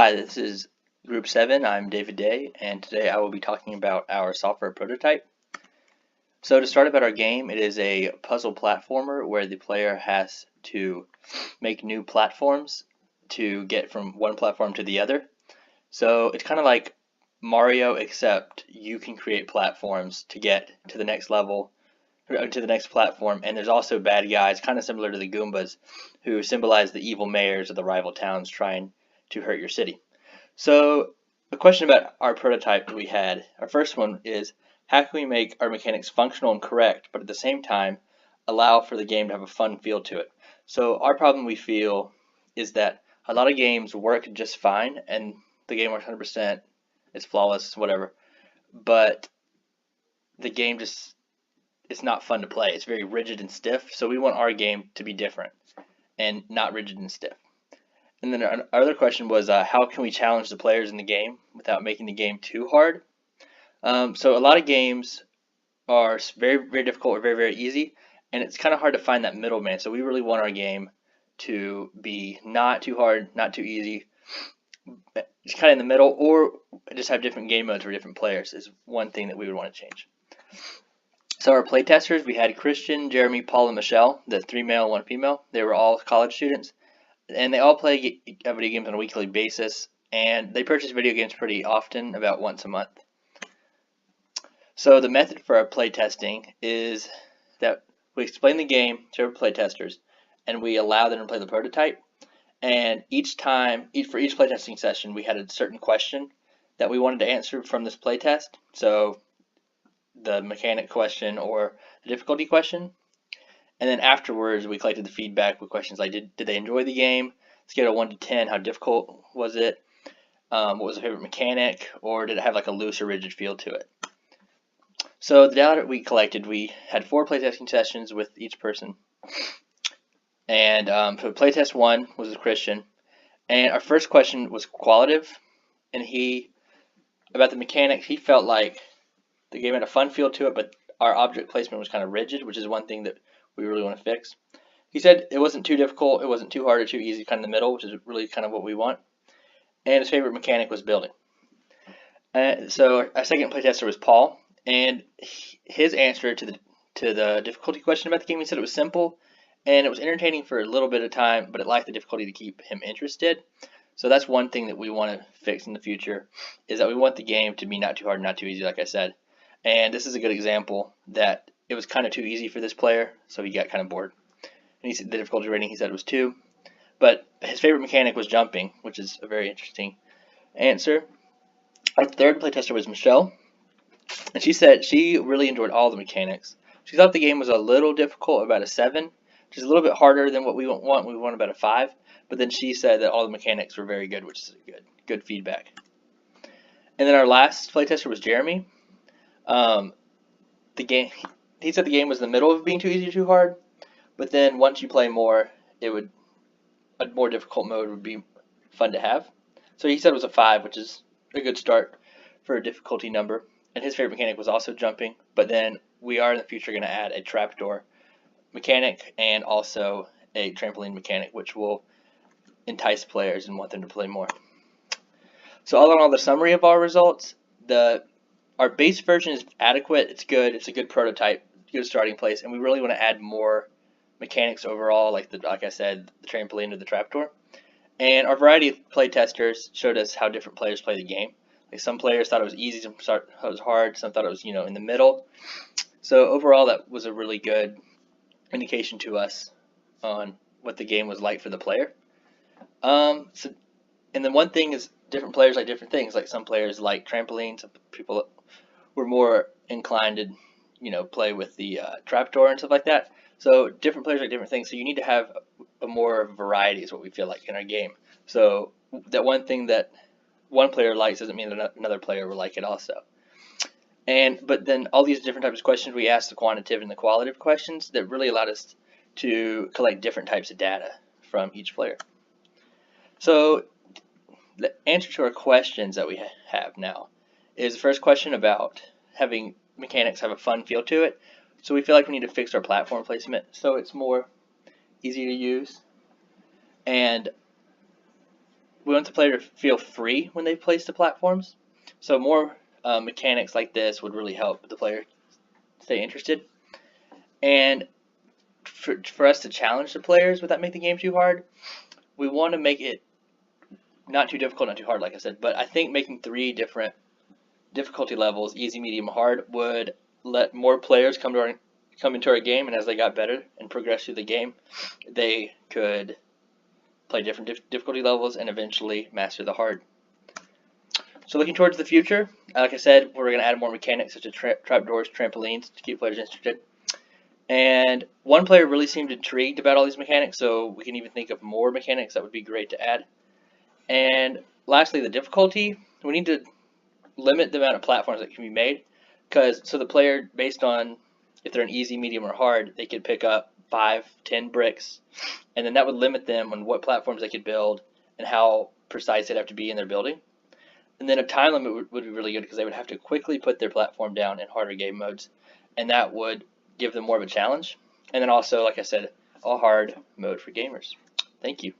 Hi, this is Group 7. I'm David Day, and today I will be talking about our software prototype. So to start about our game, it is a puzzle platformer where the player has to make new platforms to get from one platform to the other. So it's kind of like Mario, except you can create platforms to get to the next level, or to the next platform, and there's also bad guys, kind of similar to the Goombas, who symbolize the evil mayors of the rival towns trying to hurt your city. So, a question about our prototype that we had. Our first one is, how can we make our mechanics functional and correct, but at the same time allow for the game to have a fun feel to it? So our problem, we feel, is that a lot of games work just fine and the game works 100%, it's flawless, whatever, but the game just, it's not fun to play. It's very rigid and stiff, so we want our game to be different and not rigid and stiff. And then our other question was, how can we challenge the players in the game without making the game too hard? So a lot of games are very, very difficult or very, very easy, and it's kind of hard to find that middleman. So we really want our game to be not too hard, not too easy, just kind of in the middle, or just have different game modes for different players is one thing that we would want to change. So our playtesters, we had Christian, Jeremy, Paul, and Michelle, the 3 male, 1 female. They were all college students, and they all play video games on a weekly basis, and they purchase video games pretty often, about once a month. So the method for our playtesting is that we explain the game to our playtesters, and we allow them to play the prototype. And each time, for each playtesting session, we had a certain question that we wanted to answer from this playtest. So the mechanic question or the difficulty question. And then afterwards, we collected the feedback with questions like, did they enjoy the game? Scale of 1 to 10, how difficult was it? What was the favorite mechanic? Or did it have like a loose or rigid feel to it? So the data we collected, we had 4 playtesting sessions with each person. And so playtest 1 was with Christian. And our first question was qualitative. And about the mechanics, he felt like the game had a fun feel to it, but our object placement was kind of rigid, which is one thing that we really want to fix. He said it wasn't too difficult, it wasn't too hard or too easy, kind of in the middle, which is really kind of what we want. And his favorite mechanic was building. So our second playtester was Paul, and his answer to the difficulty question about the game, he said it was simple, and it was entertaining for a little bit of time, but it lacked the difficulty to keep him interested. So that's one thing that we want to fix in the future, is that we want the game to be not too hard, not too easy, like I said. And this is a good example that it was kind of too easy for this player, so he got kind of bored. And he said the difficulty rating, he said, was 2. But his favorite mechanic was jumping, which is a very interesting answer. Our third playtester was Michelle, and she said she really enjoyed all the mechanics. She thought the game was a little difficult, about a 7, which is a little bit harder than what we want. We want about a 5. But then she said that all the mechanics were very good, which is good feedback. And then our last playtester was Jeremy. He said the game was in the middle of being too easy or too hard, but then once you play more, a more difficult mode would be fun to have. So he said it was a 5, which is a good start for a difficulty number. And his favorite mechanic was also jumping, but then we are in the future going to add a trapdoor mechanic and also a trampoline mechanic, which will entice players and want them to play more. So all in all, the summary of our results, our base version is adequate, it's good, it's a good prototype, good starting place, and we really want to add more mechanics overall, like I said, the trampoline or the trapdoor. And our variety of playtesters showed us how different players play the game. Like some players thought it was easy, some thought it was hard, some thought it was, in the middle. So overall, that was a really good indication to us on what the game was like for the player. And then one thing is different players like different things. Like some players like trampolines, some people were more inclined to, play with the trapdoor and stuff like that. So different players like different things. So you need to have a more variety is what we feel like in our game. So that one thing that one player likes doesn't mean that another player will like it also. But then all these different types of questions, we asked the quantitative and the qualitative questions that really allowed us to collect different types of data from each player. So the answer to our questions that we have now is the first question about having mechanics have a fun feel to it. So we feel like we need to fix our platform placement so it's more easy to use. And we want the player to feel free when they place the platforms. So more mechanics like this would really help the player stay interested. And for us to challenge the players without making the game too hard, we want to make it not too difficult, not too hard, like I said. But I think making 3 different difficulty levels, easy, medium, hard, would let more players come into our game, and as they got better and progressed through the game, they could play different difficulty levels and eventually master the hard. So looking towards the future, like I said, we're going to add more mechanics such as trapdoors, trampolines to keep players interested. And one player really seemed intrigued about all these mechanics, so we can even think of more mechanics that would be great to add. And lastly, the difficulty. We need to limit the amount of platforms that can be made, so the player, based on if they're an easy, medium, or hard, they could pick up 5, 10 bricks, and then that would limit them on what platforms they could build and how precise they'd have to be in their building. And then a time limit would be really good because they would have to quickly put their platform down in harder game modes, and that would give them more of a challenge. And then also, like I said, a hard mode for gamers. Thank you.